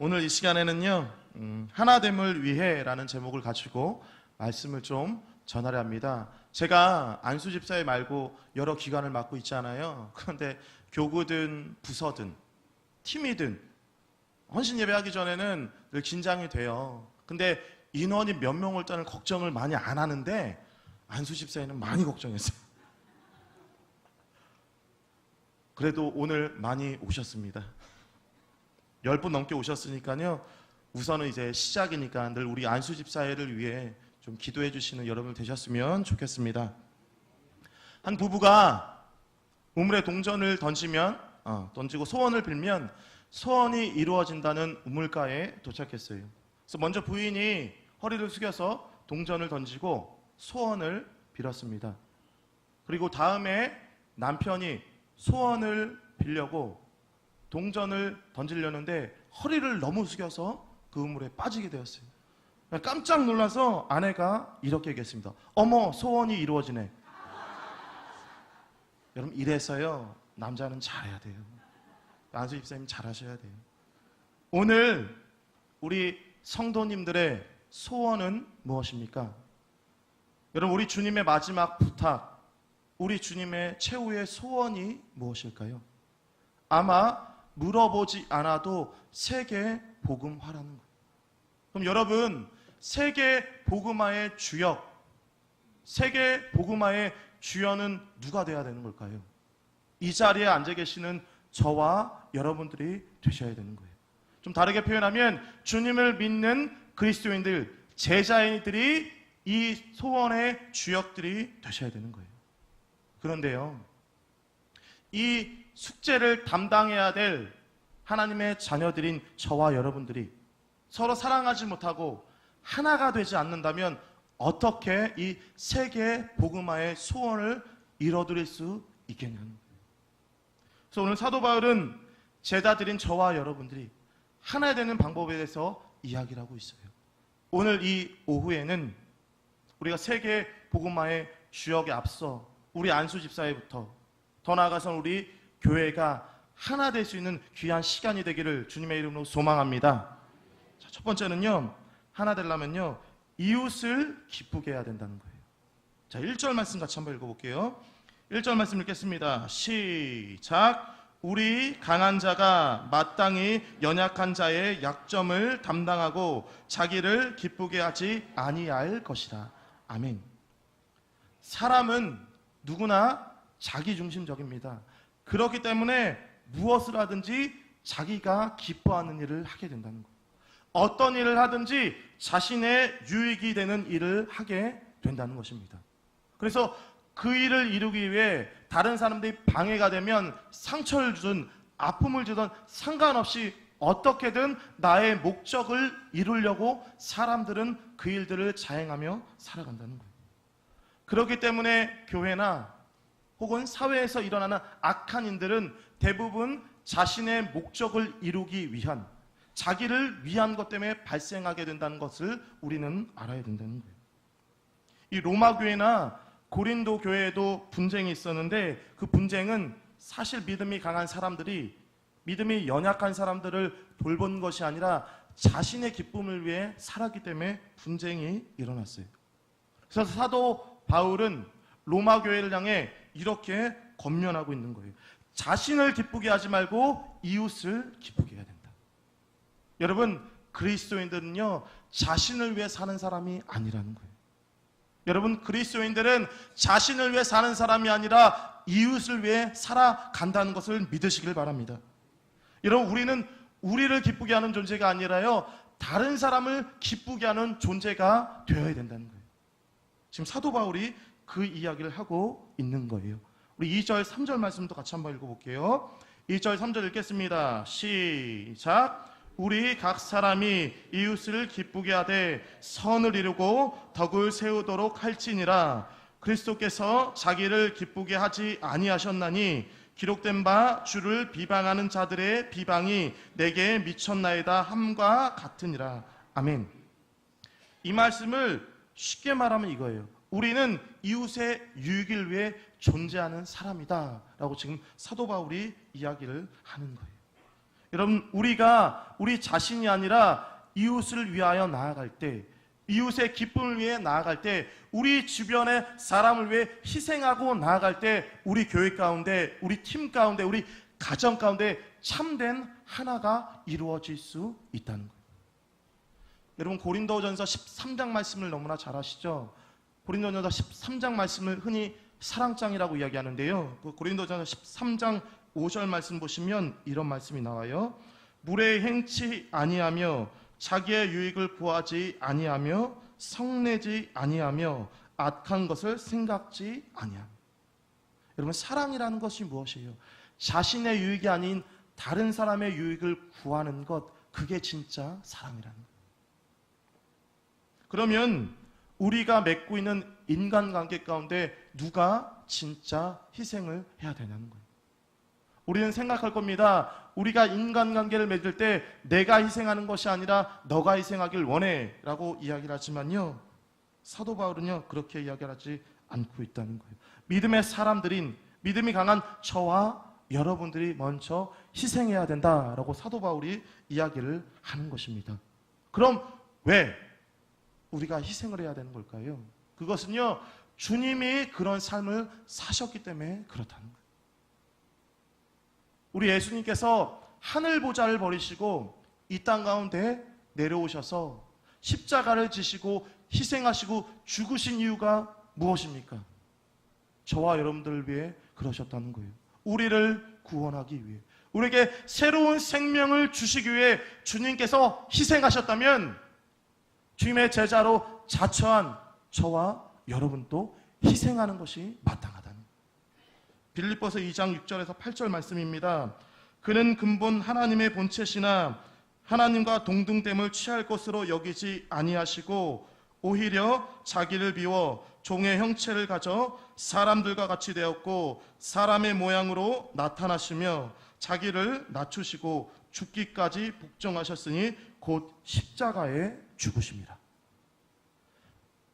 오늘 이 시간에는요, 하나됨을 위해라는 제목을 가지고 말씀을 좀 전하려 합니다. 제가 안수 집사회 말고 여러 기관을 맡고 있잖아요. 그런데 교구든 부서든 팀이든 헌신 예배하기 전에는 늘 긴장이 돼요. 근데 인원이 몇 명을 따는 걱정을 많이 안 하는데 안수 집사회는 많이 걱정했어요. 그래도 오늘 많이 오셨습니다. 10분 넘게 오셨으니까요. 우선은 이제 시작이니까 늘 우리 안수 집사회를 위해 좀 기도해 주시는 여러분 되셨으면 좋겠습니다. 한 부부가 우물에 동전을 던지고 소원을 빌면 소원이 이루어진다는 우물가에 도착했어요. 그래서 먼저 부인이 허리를 숙여서 동전을 던지고 소원을 빌었습니다. 그리고 다음에 남편이 소원을 빌려고 동전을 던지려는데 허리를 너무 숙여서 그 우물에 빠지게 되었어요. 깜짝 놀라서 아내가 이렇게 얘기했습니다. 어머, 소원이 이루어지네. 여러분, 이래서요, 남자는 잘해야 돼요. 안수 집사님 잘하셔야 돼요. 오늘 우리 성도님들의 소원은 무엇입니까? 여러분, 우리 주님의 마지막 부탁, 우리 주님의 최후의 소원이 무엇일까요? 아마 물어보지 않아도 세계 복음화라는 거예요. 그럼 여러분, 세계 복음화의 주역, 세계 복음화의 주연은 누가 돼야 되는 걸까요? 이 자리에 앉아 계시는 저와 여러분들이 되셔야 되는 거예요. 좀 다르게 표현하면 주님을 믿는 그리스도인들, 제자인들이 이 소원의 주역들이 되셔야 되는 거예요. 그런데요, 이 숙제를 담당해야 될 하나님의 자녀들인 저와 여러분들이 서로 사랑하지 못하고 하나가 되지 않는다면 어떻게 이 세계 복음화의 소원을 이뤄드릴 수 있겠냐는 거예요. 그래서 오늘 사도 바울은 제자들인 저와 여러분들이 하나 되는 방법에 대해서 이야기를 하고 있어요. 오늘 이 오후에는 우리가 세계 복음화의 주역에 앞서 우리 안수 집사회부터 더 나아가서 우리 교회가 하나 될 수 있는 귀한 시간이 되기를 주님의 이름으로 소망합니다. 자, 첫 번째는요, 하나 되려면요, 이웃을 기쁘게 해야 된다는 거예요. 자, 1절 말씀 같이 한번 읽어볼게요. 1절 말씀 읽겠습니다. 시작. 우리 강한 자가 마땅히 연약한 자의 약점을 담당하고 자기를 기쁘게 하지 아니할 것이라. 아멘. 사람은 누구나 자기중심적입니다. 그렇기 때문에 무엇을 하든지 자기가 기뻐하는 일을 하게 된다는 거예요. 어떤 일을 하든지 자신의 유익이 되는 일을 하게 된다는 것입니다. 그래서 그 일을 이루기 위해 다른 사람들이 방해가 되면 상처를 주든 아픔을 주든 상관없이 어떻게든 나의 목적을 이루려고 사람들은 그 일들을 자행하며 살아간다는 거예요. 그렇기 때문에 교회나 혹은 사회에서 일어나는 악한 일들은 대부분 자신의 목적을 이루기 위한, 자기를 위한 것 때문에 발생하게 된다는 것을 우리는 알아야 된다는 거예요. 이 로마 교회나 고린도 교회에도 분쟁이 있었는데 그 분쟁은 사실 믿음이 강한 사람들이 믿음이 연약한 사람들을 돌본 것이 아니라 자신의 기쁨을 위해 살았기 때문에 분쟁이 일어났어요. 그래서 사도 바울은 로마 교회를 향해 이렇게 권면하고 있는 거예요. 자신을 기쁘게 하지 말고 이웃을 기쁘게 해야 된다. 여러분, 그리스도인들은요, 자신을 위해 사는 사람이 아니라는 거예요. 여러분, 그리스도인들은 자신을 위해 사는 사람이 아니라 이웃을 위해 살아간다는 것을 믿으시길 바랍니다. 여러분, 우리는 우리를 기쁘게 하는 존재가 아니라요, 다른 사람을 기쁘게 하는 존재가 되어야 된다는 거예요. 지금 사도 바울이 그 이야기를 하고 있는 거예요. 우리 2절, 3절 말씀도 같이 한번 읽어볼게요. 2절, 3절 읽겠습니다. 시작. 우리 각 사람이 이웃을 기쁘게 하되 선을 이루고 덕을 세우도록 할지니라. 그리스도께서 자기를 기쁘게 하지 아니하셨나니 기록된 바 주를 비방하는 자들의 비방이 내게 미쳤나이다 함과 같으니라. 아멘. 이 말씀을 쉽게 말하면 이거예요. 우리는 이웃의 유익을 위해 존재하는 사람이다 라고 지금 사도 바울이 이야기를 하는 거예요. 여러분, 우리가 우리 자신이 아니라 이웃을 위하여 나아갈 때, 이웃의 기쁨을 위해 나아갈 때, 우리 주변의 사람을 위해 희생하고 나아갈 때, 우리 교회 가운데, 우리 팀 가운데, 우리 가정 가운데 참된 하나가 이루어질 수 있다는 거예요. 여러분, 고린도전서 13장 말씀을 너무나 잘 아시죠? 고린도전서 13장 말씀을 흔히 사랑장이라고 이야기하는데요. 그 고린도전서 13장 5절 말씀 보시면 이런 말씀이 나와요. 물에 행치 아니하며 자기의 유익을 구하지 아니하며 성내지 아니하며 악한 것을 생각지 아니하며. 여러분, 사랑이라는 것이 무엇이에요? 자신의 유익이 아닌 다른 사람의 유익을 구하는 것, 그게 진짜 사랑이라는 거예요. 그러면 우리가 맺고 있는 인간관계 가운데 누가 진짜 희생을 해야 되냐는 거예요. 우리는 생각할 겁니다. 우리가 인간관계를 맺을 때 내가 희생하는 것이 아니라 너가 희생하길 원해 라고 이야기를 하지만요, 사도 바울은요 그렇게 이야기를 하지 않고 있다는 거예요. 믿음의 사람들인, 믿음이 강한 저와 여러분들이 먼저 희생해야 된다라고 사도 바울이 이야기를 하는 것입니다. 그럼 왜 우리가 희생을 해야 되는 걸까요? 그것은요, 주님이 그런 삶을 사셨기 때문에 그렇다는 거예요. 우리 예수님께서 하늘 보좌를 버리시고 이 땅 가운데 내려오셔서 십자가를 지시고 희생하시고 죽으신 이유가 무엇입니까? 저와 여러분들을 위해 그러셨다는 거예요. 우리를 구원하기 위해, 우리에게 새로운 생명을 주시기 위해 주님께서 희생하셨다면 주님의 제자로 자처한 저와 여러분도 희생하는 것이 마땅하다는 거예요. 빌립보서 2장 6절에서 8절 말씀입니다. 그는 근본 하나님의 본체시나 하나님과 동등됨을 취할 것으로 여기지 아니하시고 오히려 자기를 비워 종의 형체를 가져 사람들과 같이 되었고 사람의 모양으로 나타나시며 자기를 낮추시고 죽기까지 복종하셨으니 곧 십자가에 죽으심이라.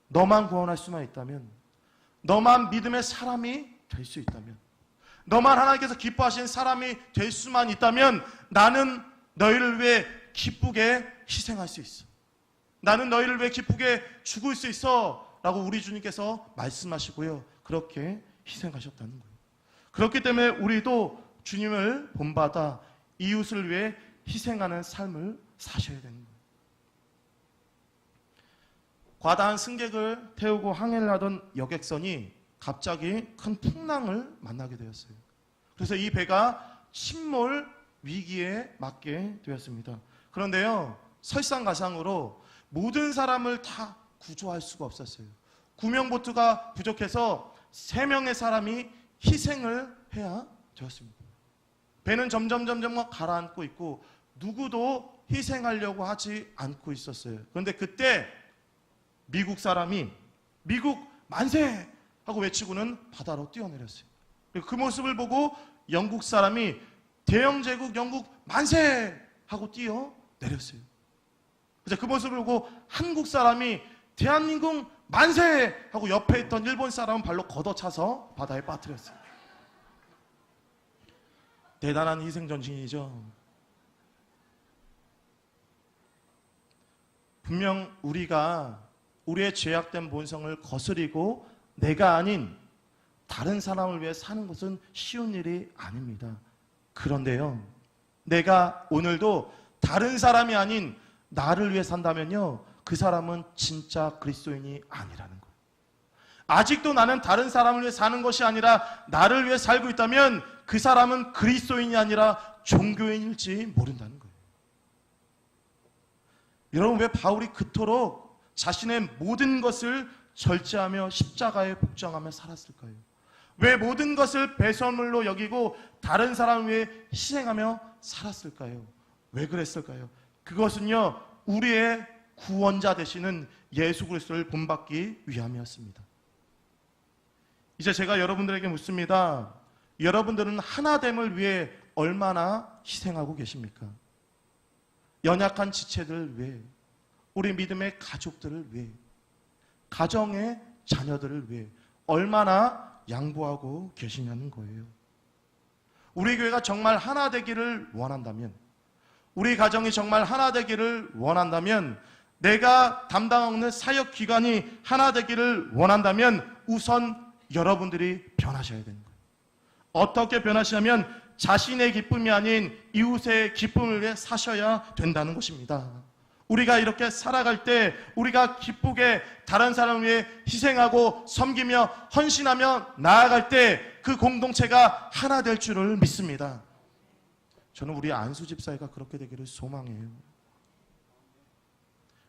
너만 구원할 수만 있다면, 너만 믿음의 사람이 될 수 있다면, 너만 하나님께서 기뻐하시는 사람이 될 수만 있다면 나는 너희를 위해 기쁘게 희생할 수 있어. 나는 너희를 위해 기쁘게 죽을 수 있어 라고 우리 주님께서 말씀하시고요, 그렇게 희생하셨다는 거예요. 그렇기 때문에 우리도 주님을 본받아 이웃을 위해 희생하는 삶을 사셔야 되는 거예요. 과다한 승객을 태우고 항해를 하던 여객선이 갑자기 큰 풍랑을 만나게 되었어요. 그래서 이 배가 침몰 위기에 맞게 되었습니다. 그런데요, 설상가상으로 모든 사람을 다 구조할 수가 없었어요. 구명보트가 부족해서 3명의 사람이 희생을 해야 되었습니다. 배는 점점 가라앉고 있고 누구도 희생하려고 하지 않고 있었어요. 그런데 그때 미국 사람이 미국 만세! 하고 외치고는 바다로 뛰어내렸어요. 그 모습을 보고 영국 사람이 대영제국 영국 만세! 하고 뛰어내렸어요. 그래서 그 모습을 보고 한국 사람이 대한민국 만세! 하고 옆에 있던 일본 사람은 발로 걷어차서 바다에 빠뜨렸어요. 대단한 희생전쟁이죠. 분명 우리가 우리의 죄악된 본성을 거스리고 내가 아닌 다른 사람을 위해 사는 것은 쉬운 일이 아닙니다. 그런데요, 내가 오늘도 다른 사람이 아닌 나를 위해 산다면요, 그 사람은 진짜 그리스도인이 아니라는 거예요. 아직도 나는 다른 사람을 위해 사는 것이 아니라 나를 위해 살고 있다면 그 사람은 그리스도인이 아니라 종교인일지 모른다는 거예요. 여러분, 왜 바울이 그토록 자신의 모든 것을 절제하며 십자가에 복종하며 살았을까요? 왜 모든 것을 배설물로 여기고 다른 사람을 위해 희생하며 살았을까요? 왜 그랬을까요? 그것은요, 우리의 구원자 되시는 예수 그리스도를 본받기 위함이었습니다. 이제 제가 여러분들에게 묻습니다. 여러분들은 하나됨을 위해 얼마나 희생하고 계십니까? 연약한 지체들을 위해, 우리 믿음의 가족들을 위해, 가정의 자녀들을 위해 얼마나 양보하고 계시냐는 거예요. 우리 교회가 정말 하나 되기를 원한다면, 우리 가정이 정말 하나 되기를 원한다면, 내가 담당하는 사역 기관이 하나 되기를 원한다면 우선 여러분들이 변하셔야 되는 거예요. 어떻게 변하시냐면 자신의 기쁨이 아닌 이웃의 기쁨을 위해 사셔야 된다는 것입니다. 우리가 이렇게 살아갈 때 우리가 기쁘게 다른 사람을 위해 희생하고 섬기며 헌신하며 나아갈 때 그 공동체가 하나 될 줄을 믿습니다. 저는 우리 안수 집사회가 그렇게 되기를 소망해요.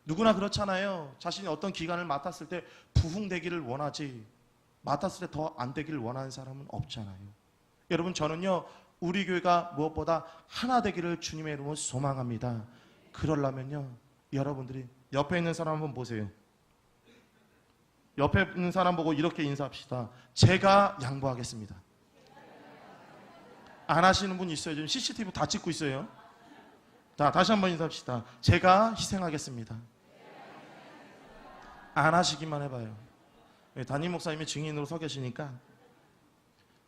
누구나 그렇잖아요. 자신이 어떤 기간을 맡았을 때 부흥되기를 원하지, 맡았을 때 더 안 되기를 원하는 사람은 없잖아요. 여러분, 저는요, 우리 교회가 무엇보다 하나 되기를 주님의 이름으로 소망합니다. 그러려면요, 여러분들이 옆에 있는 사람 한번 보세요. 옆에 있는 사람 보고 이렇게 인사합시다. 제가 양보하겠습니다. 안 하시는 분 있어요? 지금 CCTV 다 찍고 있어요. 자, 다시 한번 인사합시다. 제가 희생하겠습니다. 안 하시기만 해봐요. 담임 목사님이 증인으로 서 계시니까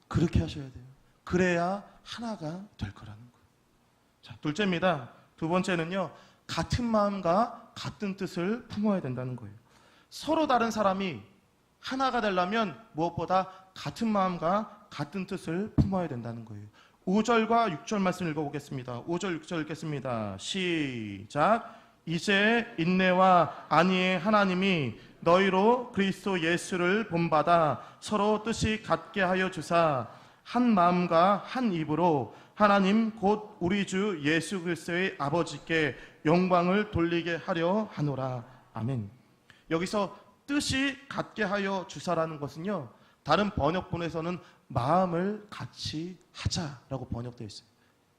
그렇게 하셔야 돼요. 그래야 하나가 될 거라는 거예요. 자, 둘째입니다. 두 번째는요, 같은 마음과 같은 뜻을 품어야 된다는 거예요. 서로 다른 사람이 하나가 되려면 무엇보다 같은 마음과 같은 뜻을 품어야 된다는 거예요. 5절과 6절 말씀 읽어보겠습니다. 5절 6절 읽겠습니다. 시작. 이제 인내와 안위의 하나님이 너희로 그리스도 예수를 본받아 서로 뜻이 같게 하여 주사 한 마음과 한 입으로 하나님 곧 우리 주 예수 그리스도의 아버지께 영광을 돌리게 하려 하노라. 아멘. 여기서 뜻이 같게 하여 주사라는 것은요, 다른 번역본에서는 마음을 같이 하자라고 번역되어 있어요.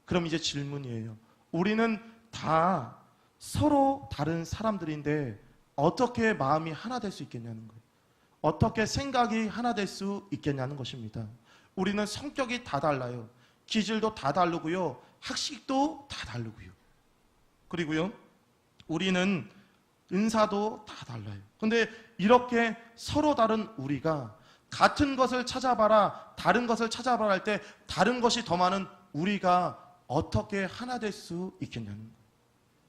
그럼 이제 질문이에요. 우리는 다 서로 다른 사람들인데 어떻게 마음이 하나 될 수 있겠냐는 거예요. 어떻게 생각이 하나 될 수 있겠냐는 것입니다. 우리는 성격이 다 달라요. 기질도 다 다르고요. 학식도 다 다르고요. 그리고요, 우리는 은사도 다 달라요. 근데 이렇게 서로 다른 우리가 같은 것을 찾아봐라, 다른 것을 찾아봐라 할 때 다른 것이 더 많은 우리가 어떻게 하나 될 수 있겠냐는 거예요.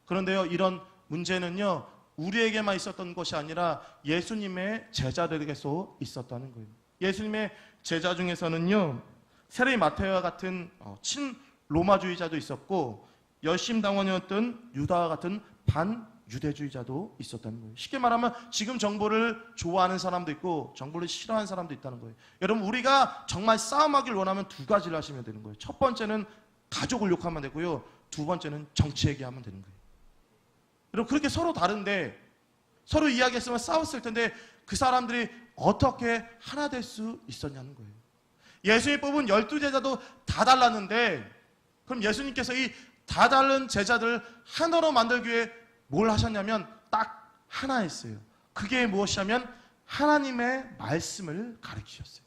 그런데요, 이런 문제는요, 우리에게만 있었던 것이 아니라 예수님의 제자들에게서 있었다는 거예요. 예수님의 제자 중에서는요, 세례 마태와 같은 친로마주의자도 있었고, 열심당원이었던 유다와 같은 반유대주의자도 있었다는 거예요. 쉽게 말하면 지금 정보를 좋아하는 사람도 있고 정보를 싫어하는 사람도 있다는 거예요. 여러분, 우리가 정말 싸움하길 원하면 두 가지를 하시면 되는 거예요. 첫 번째는 가족을 욕하면 되고요, 두 번째는 정치 얘기하면 되는 거예요. 여러분, 그렇게 서로 다른데 서로 이야기했으면 싸웠을 텐데 그 사람들이 어떻게 하나 될 수 있었냐는 거예요. 예수님 뽑은 12제자도 다 달랐는데, 그럼 예수님께서 이 다 다른 제자들을 하나로 만들기 위해 뭘 하셨냐면 딱 하나 했어요. 그게 무엇이냐면 하나님의 말씀을 가르치셨어요.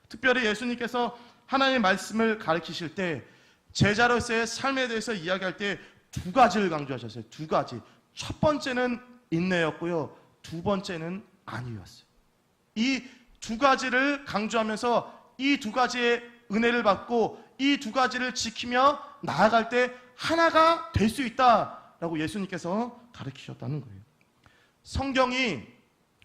특별히 예수님께서 하나님의 말씀을 가르치실 때 제자로서의 삶에 대해서 이야기할 때 두 가지를 강조하셨어요. 두 가지. 첫 번째는 인내였고요, 두 번째는 안위였어요. 이 두 가지를 강조하면서 이 두 가지의 은혜를 받고 이 두 가지를 지키며 나아갈 때 하나가 될 수 있다라고 예수님께서 가르치셨다는 거예요. 성경이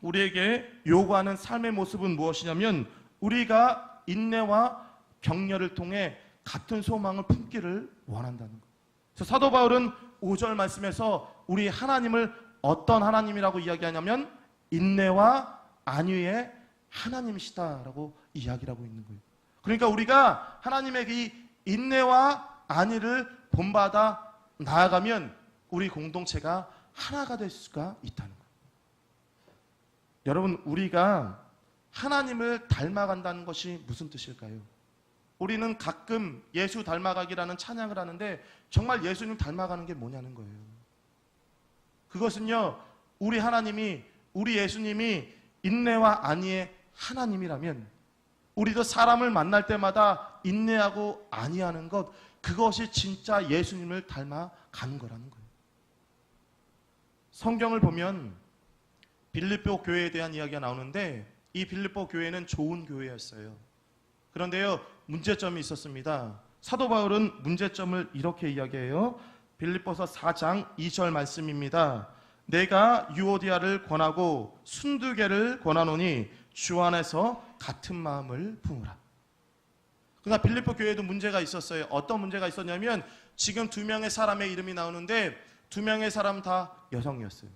우리에게 요구하는 삶의 모습은 무엇이냐면 우리가 인내와 격려를 통해 같은 소망을 품기를 원한다는 거예요. 그래서 사도 바울은 5절 말씀에서 우리 하나님을 어떤 하나님이라고 이야기하냐면 인내와 안위의 하나님이시다라고 이야기를 하고 있는 거예요. 그러니까 우리가 하나님의 이 인내와 안위를 본받아 나아가면 우리 공동체가 하나가 될 수가 있다는 거예요. 여러분, 우리가 하나님을 닮아간다는 것이 무슨 뜻일까요? 우리는 가끔 예수 닮아가기라는 찬양을 하는데 정말 예수님 닮아가는 게 뭐냐는 거예요. 그것은요, 우리 하나님이, 우리 예수님이 인내와 안위의 하나님이라면 우리도 사람을 만날 때마다 인내하고 안위하는 것, 그것이 진짜 예수님을 닮아가는 거라는 거예요. 성경을 보면 빌립보 교회에 대한 이야기가 나오는데 이 빌립보 교회는 좋은 교회였어요. 그런데요, 문제점이 있었습니다. 사도 바울은 문제점을 이렇게 이야기해요. 빌립보서 4장 2절 말씀입니다. 내가 유오디아를 권하고 순두개를 권하노니 주 안에서 같은 마음을 품으라. 그러나 빌립보 교회에도 문제가 있었어요. 어떤 문제가 있었냐면 지금 2명의 사람의 이름이 나오는데 2명의 사람 다 여성이었어요.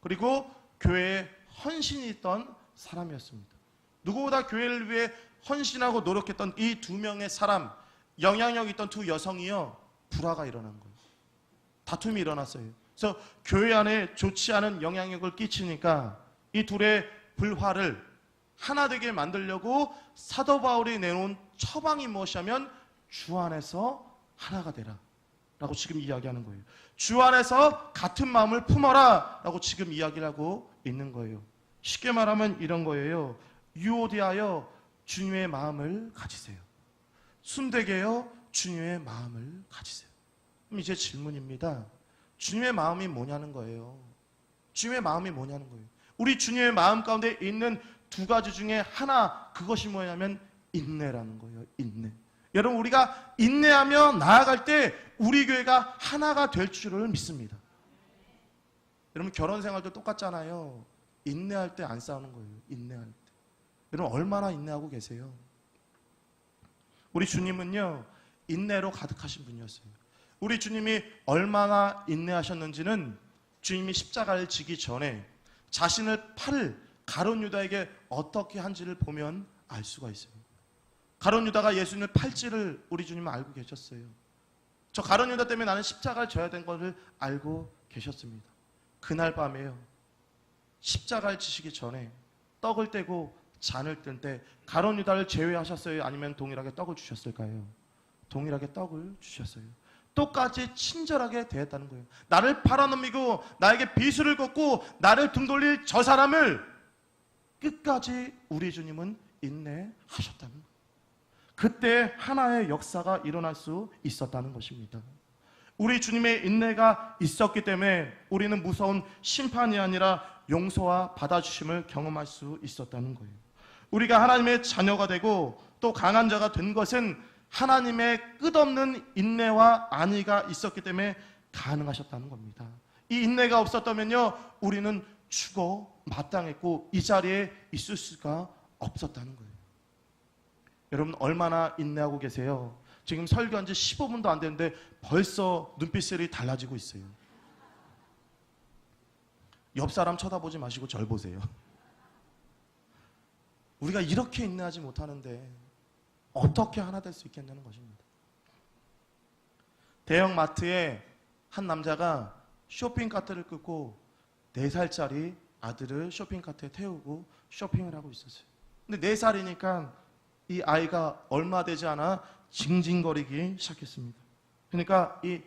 그리고 교회에 헌신이 있던 사람이었습니다. 누구보다 교회를 위해 헌신하고 노력했던 이 2명의 사람, 영향력 있던 2 여성이요, 불화가 일어난 거예요. 다툼이 일어났어요. 그래서 교회 안에 좋지 않은 영향력을 끼치니까 이 둘의 불화를 하나 되게 만들려고 사도 바울이 내놓은 처방이 무엇이냐면 주 안에서 하나가 되라 라고 지금 이야기하는 거예요. 주 안에서 같은 마음을 품어라 라고 지금 이야기를 하고 있는 거예요. 쉽게 말하면 이런 거예요. 유오디아여 주님의 마음을 가지세요. 순대계여 주님의 마음을 가지세요. 그럼 이제 질문입니다. 주님의 마음이 뭐냐는 거예요. 주님의 마음이 뭐냐는 거예요. 우리 주님의 마음 가운데 있는 2가지 중에 하나, 그것이 뭐냐면 인내라는 거예요. 인내. 여러분, 우리가 인내하며 나아갈 때 우리 교회가 하나가 될 줄을 믿습니다. 여러분, 결혼 생활도 똑같잖아요. 인내할 때 안 싸우는 거예요. 인내할 때. 여러분, 얼마나 인내하고 계세요? 우리 주님은요, 인내로 가득하신 분이었어요. 우리 주님이 얼마나 인내하셨는지는 주님이 십자가를 지기 전에 자신을 팔을 가룟 유다에게 어떻게 한지를 보면 알 수가 있어요. 가룟 유다가 예수님을 팔지를 우리 주님은 알고 계셨어요. 저 가룟 유다 때문에 나는 십자가를 져야 된 것을 알고 계셨습니다. 그날 밤에요, 십자가를 지시기 전에 떡을 떼고 잔을 뜰 때 가룟 유다를 제외하셨어요? 아니면 동일하게 떡을 주셨을까요? 동일하게 떡을 주셨어요. 똑같이 친절하게 대했다는 거예요. 나를 팔아넘기고 나에게 비수를 걷고 나를 등 돌릴 저 사람을 끝까지 우리 주님은 인내하셨다는 거예요. 그때 하나의 역사가 일어날 수 있었다는 것입니다. 우리 주님의 인내가 있었기 때문에 우리는 무서운 심판이 아니라 용서와 받아주심을 경험할 수 있었다는 거예요. 우리가 하나님의 자녀가 되고 또 강한 자가 된 것은 하나님의 끝없는 인내와 안위가 있었기 때문에 가능하셨다는 겁니다. 이 인내가 없었다면요, 우리는 죽어 마땅했고 이 자리에 있을 수가 없었다는 거예요. 여러분, 얼마나 인내하고 계세요? 지금 설교한 지 15분도 안 됐는데 벌써 눈빛이 달라지고 있어요. 옆 사람 쳐다보지 마시고 절 보세요. 우리가 이렇게 인내하지 못하는데 어떻게 하나 될 수 있겠냐는 것입니다. 대형 마트에 한 남자가 쇼핑카트를 끌고 4살짜리 아들을 쇼핑카트에 태우고 쇼핑을 하고 있었어요. 근데 4살이니까 이 아이가 얼마 되지 않아 징징거리기 시작했습니다. 그러니까 이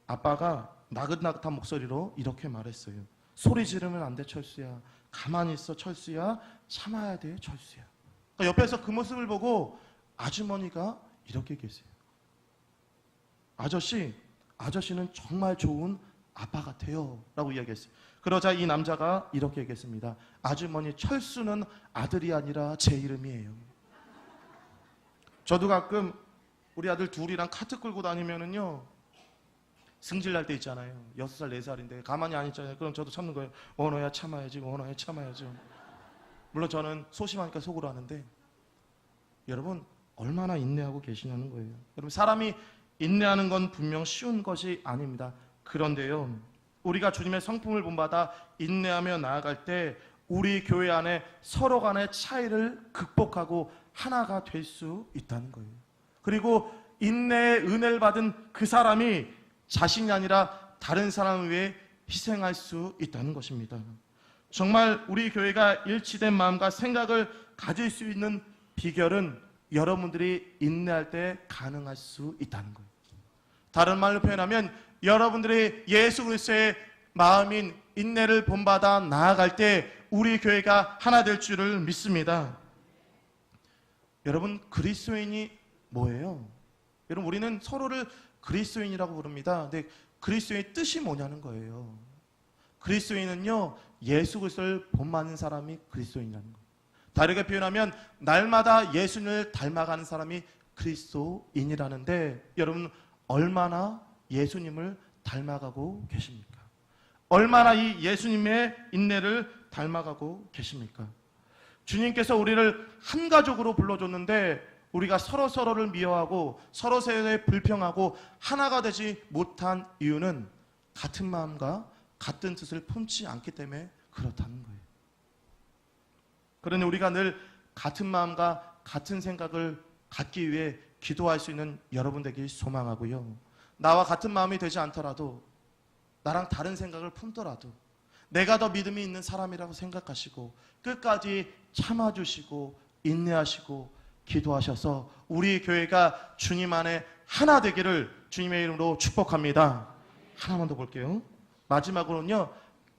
아빠가 나긋나긋한 목소리로 이렇게 말했어요. 소리 지르면 안 돼, 철수야. 가만히 있어, 철수야. 참아야 돼, 철수야. 그러니까 옆에서 그 모습을 보고 아주머니가 이렇게 계세요. 아저씨는 정말 좋은 아빠 같아요 라고 이야기했어요. 그러자 이 남자가 이렇게 얘기했습니다. 아주머니, 철수는 아들이 아니라 제 이름이에요. 저도 가끔 우리 아들 둘이랑 카트 끌고 다니면은요, 승질 날 때 있잖아요. 6살, 4살인데 가만히 안 있잖아요. 그럼 저도 참는 거예요. 원호야 참아야지, 원호야 참아야지. 물론 저는 소심하니까 속으로 하는데, 여러분 얼마나 인내하고 계시냐는 거예요. 여러분, 사람이 인내하는 건 분명 쉬운 것이 아닙니다. 그런데요, 우리가 주님의 성품을 본받아 인내하며 나아갈 때 우리 교회 안에 서로 간의 차이를 극복하고 하나가 될 수 있다는 거예요. 그리고 인내의 은혜를 받은 그 사람이 자신이 아니라 다른 사람을 위해 희생할 수 있다는 것입니다. 정말 우리 교회가 일치된 마음과 생각을 가질 수 있는 비결은 여러분들이 인내할 때 가능할 수 있다는 거예요. 다른 말로 표현하면 여러분들이 예수 그리스도의 마음인 인내를 본받아 나아갈 때 우리 교회가 하나 될 줄을 믿습니다. 여러분, 그리스도인이 뭐예요? 여러분, 우리는 서로를 그리스도인이라고 부릅니다. 근데 그리스도인의 뜻이 뭐냐는 거예요. 그리스도인은요, 예수 그리스도를 본받는 사람이 그리스도인이라는 거예요. 다르게 표현하면 날마다 예수님을 닮아가는 사람이 그리스도인이라는데, 여러분 얼마나 예수님을 닮아가고 계십니까? 얼마나 이 예수님의 인내를 닮아가고 계십니까? 주님께서 우리를 한 가족으로 불러줬는데 우리가 서로서로를 미워하고 서로서로에 불평하고 하나가 되지 못한 이유는 같은 마음과 같은 뜻을 품지 않기 때문에 그렇다는 거예요. 그러니 우리가 늘 같은 마음과 같은 생각을 갖기 위해 기도할 수 있는 여러분 되길 소망하고요. 나와 같은 마음이 되지 않더라도 나랑 다른 생각을 품더라도 내가 더 믿음이 있는 사람이라고 생각하시고 끝까지 참아주시고 인내하시고 기도하셔서 우리 교회가 주님 안에 하나 되기를 주님의 이름으로 축복합니다. 하나만 더 볼게요. 마지막으로는요,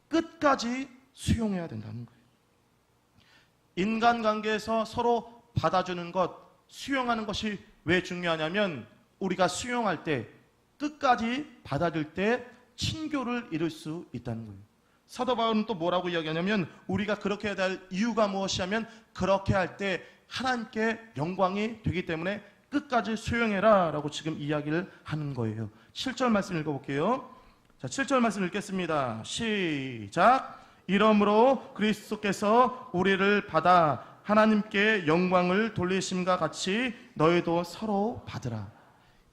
끝까지 수용해야 된다는 거예요. 인간관계에서 서로 받아주는 것, 수용하는 것이 왜 중요하냐면 우리가 수용할 때 끝까지 받아줄 때 친교를 이룰 수 있다는 거예요. 사도 바울은 또 뭐라고 이야기하냐면 우리가 그렇게 해야 될 이유가 무엇이냐면 그렇게 할 때 하나님께 영광이 되기 때문에 끝까지 수용해라 라고 지금 이야기를 하는 거예요. 7절 말씀 읽어볼게요. 자, 7절 말씀 읽겠습니다. 시작. 이러므로 그리스도께서 우리를 받아 하나님께 영광을 돌리심과 같이 너희도 서로 받으라.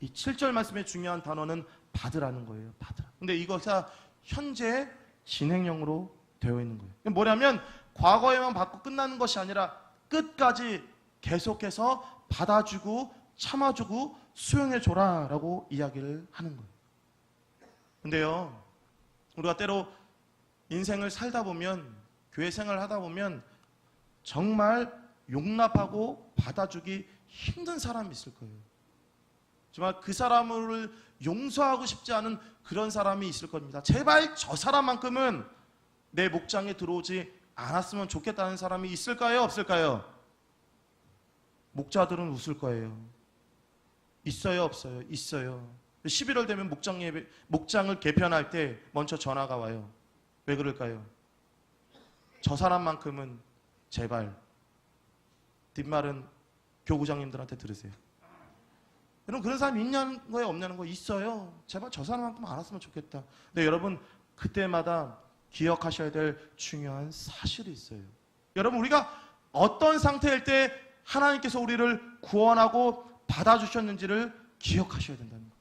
이 7절 말씀의 중요한 단어는 받으라는 거예요. 받으라. 근데 이것이 현재 진행형으로 되어 있는 거예요. 뭐냐면 과거에만 받고 끝나는 것이 아니라 끝까지 계속해서 받아주고 참아주고 수용해줘라 라고 이야기를 하는 거예요. 근데요, 우리가 때로 인생을 살다 보면, 교회 생활을 하다 보면 정말 용납하고 받아주기 힘든 사람이 있을 거예요. 정말 그 사람을 용서하고 싶지 않은 그런 사람이 있을 겁니다. 제발 저 사람만큼은 내 목장에 들어오지 않았으면 좋겠다는 사람이 있을까요? 없을까요? 목자들은 웃을 거예요. 있어요? 없어요? 있어요. 11월 되면 목장을 개편할 때 먼저 전화가 와요. 왜 그럴까요? 저 사람만큼은 제발, 뒷말은 교구장님들한테 들으세요. 여러분, 그런 사람이 있냐는 거예요? 없냐는 거예요? 있어요. 제발 저 사람만큼 알았으면 좋겠다. 근데 여러분, 그때마다 기억하셔야 될 중요한 사실이 있어요. 여러분, 우리가 어떤 상태일 때 하나님께서 우리를 구원하고 받아주셨는지를 기억하셔야 된다는 거예요.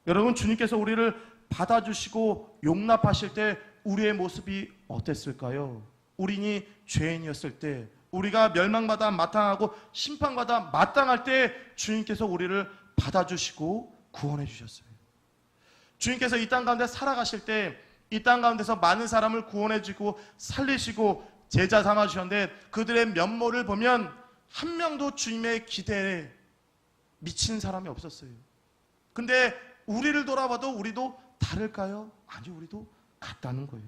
여러분, 주님께서 우리를 받아주시고 용납하실 때 우리의 모습이 어땠을까요? 우리니 죄인이었을 때, 우리가 멸망받아 마땅하고 심판받아 마땅할 때 주님께서 우리를 받아주시고 구원해 주셨어요. 주님께서 이 땅 가운데 살아가실 때 이 땅 가운데서 많은 사람을 구원해 주고 살리시고 제자 삼아주셨는데 그들의 면모를 보면 한 명도 주님의 기대에 미친 사람이 없었어요. 근데 우리를 돌아봐도 우리도 다를까요? 아니, 우리도 같다는 거예요.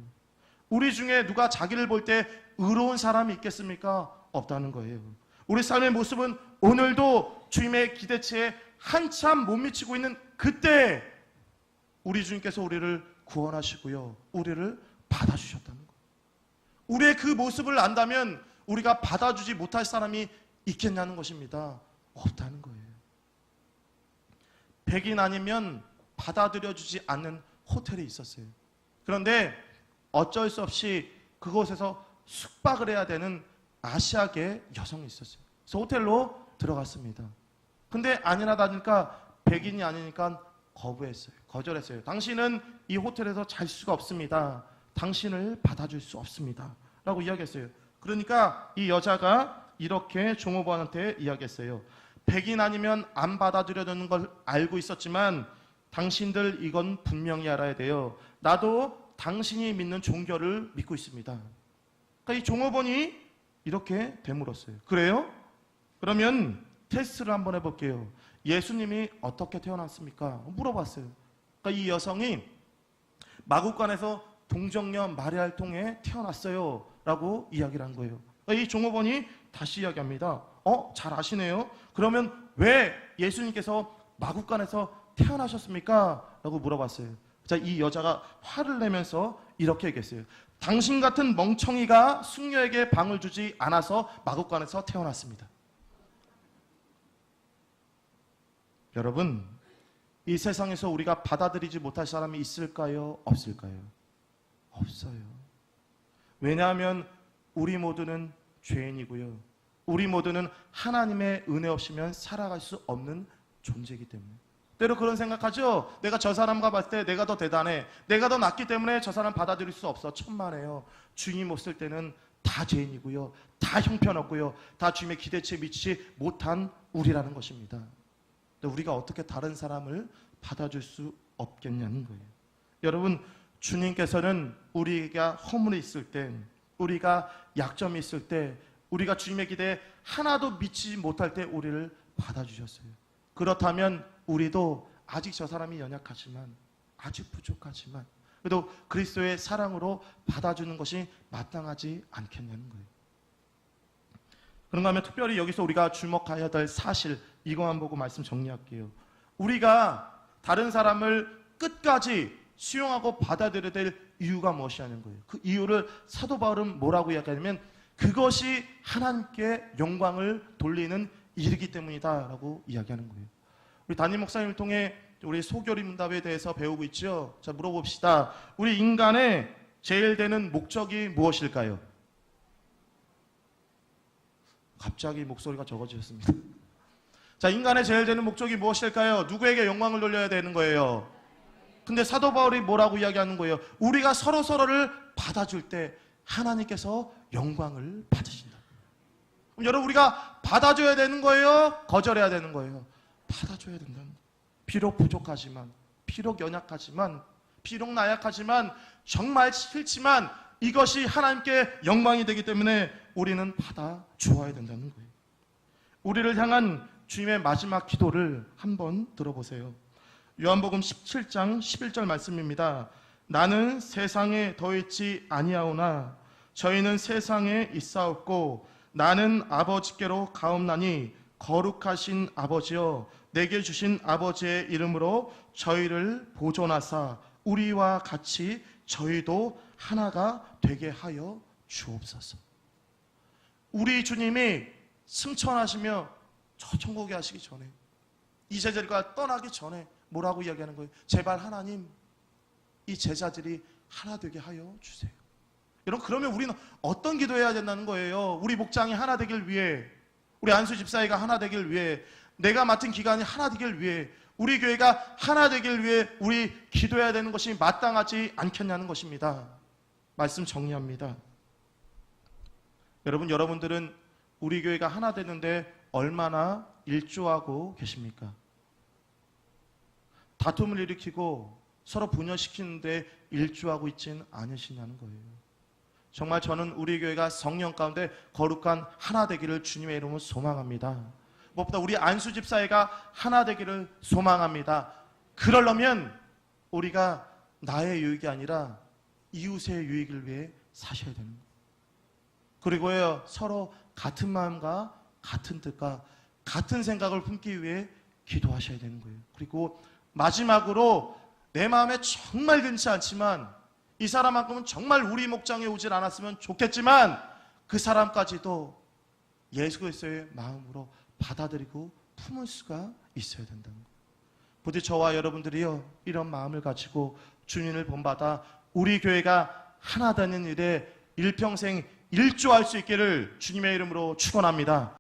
우리 중에 누가 자기를 볼 때 의로운 사람이 있겠습니까? 없다는 거예요. 우리 삶의 모습은 오늘도 주님의 기대치에 한참 못 미치고 있는 그때 우리 주님께서 우리를 구원하시고요, 우리를 받아주셨다는 거예요. 우리의 그 모습을 안다면 우리가 받아주지 못할 사람이 있겠냐는 것입니다. 없다는 거예요. 백인 아니면 받아들여주지 않는 호텔이 있었어요. 그런데 어쩔 수 없이 그곳에서 숙박을 해야 되는 아시아계 여성이 있었어요. 그래서 호텔로 들어갔습니다. 근데 아니라다니까 백인이 아니니까 거절했어요. 당신은 이 호텔에서 잘 수가 없습니다. 당신을 받아줄 수 없습니다. 라고 이야기했어요. 그러니까 이 여자가 이렇게 종업원한테 이야기했어요. 백인 아니면 안 받아들여주는 걸 알고 있었지만 당신들 이건 분명히 알아야 돼요. 나도 당신이 믿는 종교를 믿고 있습니다. 그러니까 이 종업원이 이렇게 되물었어요. 그래요? 그러면 테스트를 한번 해볼게요. 예수님이 어떻게 태어났습니까? 물어봤어요. 그러니까 이 여성이 마국간에서 동정녀 마리아를 통해 태어났어요 라고 이야기를 한 거예요. 그러니까 이 종업원이 다시 이야기합니다. 잘 아시네요. 그러면 왜 예수님께서 마국간에서 태어나셨습니까? 라고 물어봤어요. 자, 이 여자가 화를 내면서 이렇게 얘기했어요. 당신 같은 멍청이가 숙녀에게 방을 주지 않아서 마국간에서 태어났습니다. 여러분, 이 세상에서 우리가 받아들이지 못할 사람이 있을까요? 없을까요? 없어요. 왜냐하면 우리 모두는 죄인이고요. 우리 모두는 하나님의 은혜 없이면 살아갈 수 없는 존재이기 때문에. 때로 그런 생각하죠. 내가 저 사람과 봤을 때 내가 더 대단해. 내가 더 낫기 때문에 저 사람 받아들일 수 없어. 천만에요. 주님 없을 때는 다 죄인이고요. 다 형편없고요. 다 주님의 기대치에 미치지 못한 우리라는 것입니다. 근데 우리가 어떻게 다른 사람을 받아줄 수 없겠냐는 거예요. 여러분, 주님께서는 우리가 허물이 있을 때, 우리가 약점이 있을 때, 우리가 주님의 기대에 하나도 미치지 못할 때 우리를 받아주셨어요. 그렇다면 우리도 아직 저 사람이 연약하지만, 아직 부족하지만 그래도 그리스도의 사랑으로 받아주는 것이 마땅하지 않겠냐는 거예요. 그런가 하면 특별히 여기서 우리가 주목해야 될 사실, 이것만 보고 말씀 정리할게요. 우리가 다른 사람을 끝까지 수용하고 받아들여야 될 이유가 무엇이냐는 거예요. 그 이유를 사도 바울은 뭐라고 이야기하냐면 그것이 하나님께 영광을 돌리는 일이기 때문이다라고 이야기하는 거예요. 우리 담임 목사님을 통해 우리 소결의 문답에 대해서 배우고 있죠. 자, 물어봅시다. 우리 인간의 제일 되는 목적이 무엇일까요? 갑자기 목소리가 적어지셨습니다. 자, 인간의 제일 되는 목적이 무엇일까요? 누구에게 영광을 돌려야 되는 거예요? 근데 사도 바울이 뭐라고 이야기하는 거예요? 우리가 서로서로를 받아줄 때 하나님께서 영광을 받으신다. 그럼 여러분, 우리가 받아줘야 되는 거예요? 거절해야 되는 거예요? 받아줘야 된다는 거예요. 비록 부족하지만, 비록 연약하지만, 비록 나약하지만, 정말 싫지만 이것이 하나님께 영광이 되기 때문에 우리는 받아주어야 된다는 거예요. 우리를 향한 주님의 마지막 기도를 한번 들어보세요. 요한복음 17장 11절 말씀입니다. 나는 세상에 더있지 아니하오나 저희는 세상에 있사옵고 나는 아버지께로 가옵나니 거룩하신 아버지여 내게 주신 아버지의 이름으로 저희를 보존하사 우리와 같이 저희도 하나가 되게 하여 주옵소서. 우리 주님이 승천하시며 저 천국에 하시기 전에, 이 제자들과 떠나기 전에 뭐라고 이야기하는 거예요? 제발 하나님, 이 제자들이 하나 되게 하여 주세요. 여러분, 그러면 우리는 어떤 기도해야 된다는 거예요? 우리 목장이 하나 되길 위해, 우리 안수 집사회가 하나 되길 위해, 내가 맡은 기관이 하나 되길 위해, 우리 교회가 하나 되길 위해 우리 기도해야 되는 것이 마땅하지 않겠냐는 것입니다. 말씀 정리합니다. 여러분, 여러분들은 우리 교회가 하나 되는데 얼마나 일조하고 계십니까? 다툼을 일으키고 서로 분열시키는데 일조하고 있지는 않으시냐는 거예요. 정말 저는 우리 교회가 성령 가운데 거룩한 하나 되기를 주님의 이름으로 소망합니다. 무엇보다 우리 안수 집사회가 하나 되기를 소망합니다. 그러려면 우리가 나의 유익이 아니라 이웃의 유익을 위해 사셔야 되는 거예요. 그리고요, 서로 같은 마음과 같은 뜻과 같은 생각을 품기 위해 기도하셔야 되는 거예요. 그리고 마지막으로 내 마음에 정말 괜찮지 않지만 이 사람만큼은 정말 우리 목장에 오질 않았으면 좋겠지만 그 사람까지도 예수 그리스도의 마음으로 받아들이고 품을 수가 있어야 된다는 거예요. 부디 저와 여러분들이요, 이런 마음을 가지고 주님을 본받아 우리 교회가 하나 되는 일에 일평생 일조할 수 있기를 주님의 이름으로 축원합니다.